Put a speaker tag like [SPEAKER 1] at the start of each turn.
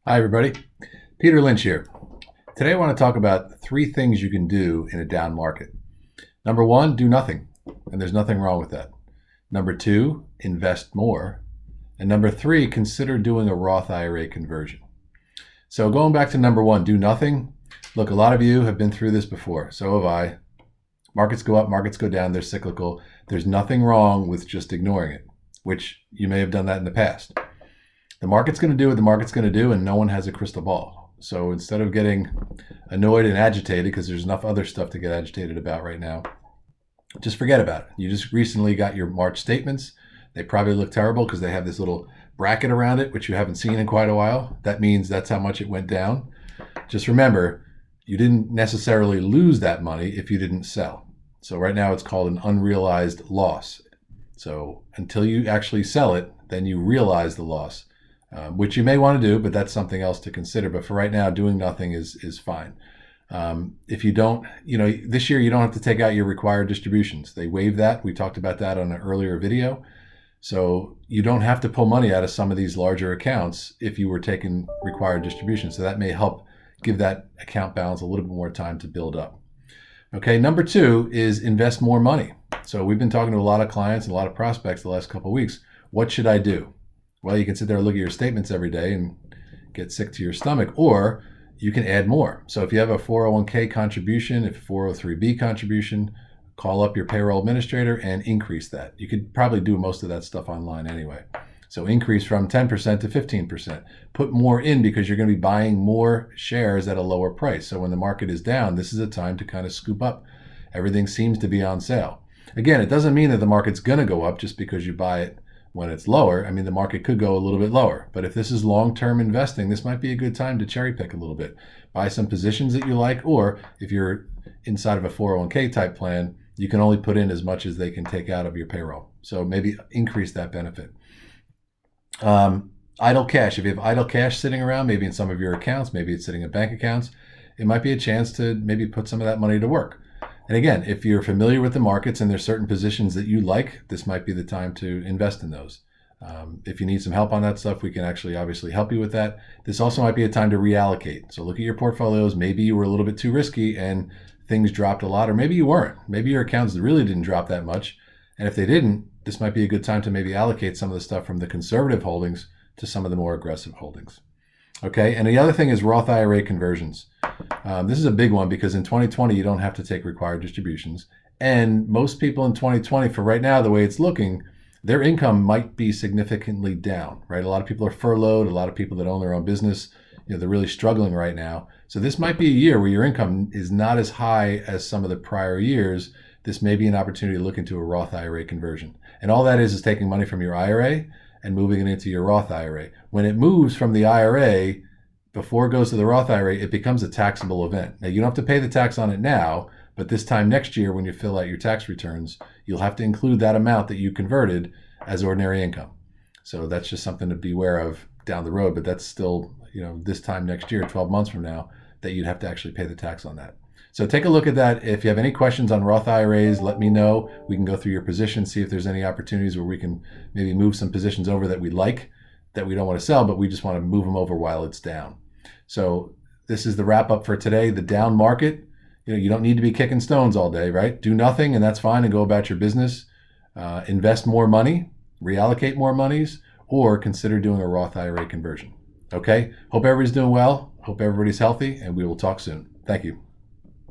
[SPEAKER 1] Hi, everybody. Peter Lynch here. Today, I want to talk about 3 things you can do in a down market. Number 1, do nothing, and there's nothing wrong with that. Number 2, invest more. And number 3, consider doing a Roth IRA conversion. So going back to number 1, do nothing. Look, a lot of you have been through this before. So have I. Markets go up, markets go down, they're cyclical. There's nothing wrong with just ignoring it, which you may have done that in the past. The market's going to do what the market's going to do, and no one has a crystal ball. So instead of getting annoyed and agitated, because there's enough other stuff to get agitated about right now, just forget about it. You just recently got your March statements. They probably look terrible because they have this little bracket around it, which you haven't seen in quite a while. That means that's how much it went down. Just remember, you didn't necessarily lose that money if you didn't sell. So right now it's called an unrealized loss. So until you actually sell it, then you realize the loss. Which you may want to do, but that's something else to consider. But for right now, doing nothing is fine. If you don't, this year you don't have to take out your required distributions. They waive that. We talked about that on an earlier video. So you don't have to pull money out of some of these larger accounts if you were taking required distributions. So that may help give that account balance a little bit more time to build up. Okay, number 2 is invest more money. So we've been talking to a lot of clients and a lot of prospects the last couple of weeks. What should I do? Well, you can sit there and look at your statements every day and get sick to your stomach, or you can add more. So if you have a 401k contribution, if a 403b contribution, call up your payroll administrator and increase that. You could probably do most of that stuff online anyway. So increase from 10% to 15%. Put more in because you're going to be buying more shares at a lower price. So when the market is down, this is a time to kind of scoop up. Everything seems to be on sale. Again, it doesn't mean that the market's going to go up just because you buy it when it's lower. I mean, the market could go a little bit lower, but if this is long-term investing, this might be a good time to cherry pick a little bit. Buy some positions that you like, or if you're inside of a 401k type plan, you can only put in as much as they can take out of your payroll. So maybe increase that benefit. Idle cash. If you have idle cash sitting around, maybe in some of your accounts, maybe it's sitting in bank accounts, it might be a chance to maybe put some of that money to work. And again, if you're familiar with the markets and there's certain positions that you like, this might be the time to invest in those. If you need some help on that stuff, we can actually obviously help you with that. This also might be a time to reallocate. So look at your portfolios. Maybe you were a little bit too risky and things dropped a lot, or maybe you weren't. Maybe your accounts really didn't drop that much. And if they didn't, this might be a good time to maybe allocate some of the stuff from the conservative holdings to some of the more aggressive holdings. Okay, and the other thing is Roth IRA conversions. This is a big one because in 2020, you don't have to take required distributions. And most people in 2020, for right now, the way it's looking, their income might be significantly down, right? A lot of people are furloughed, a lot of people that own their own business, they're really struggling right now. So this might be a year where your income is not as high as some of the prior years. This may be an opportunity to look into a Roth IRA conversion. And all that is taking money from your IRA and moving it into your Roth IRA. When it moves from the IRA, before it goes to the Roth IRA, it becomes a taxable event. Now, you don't have to pay the tax on it now, but this time next year when you fill out your tax returns, you'll have to include that amount that you converted as ordinary income. So that's just something to be aware of down the road, but that's still, this time next year, 12 months from now, that you'd have to actually pay the tax on that. So take a look at that. If you have any questions on Roth IRAs, let me know. We can go through your position, see if there's any opportunities where we can maybe move some positions over that we like, that we don't want to sell, but we just want to move them over while it's down. So this is the wrap up for today. The down market, you don't need to be kicking stones all day, right? Do nothing and that's fine and go about your business. Invest more money, reallocate more monies, or consider doing a Roth IRA conversion. Okay? Hope everybody's doing well. Hope everybody's healthy, and we will talk soon. Thank you.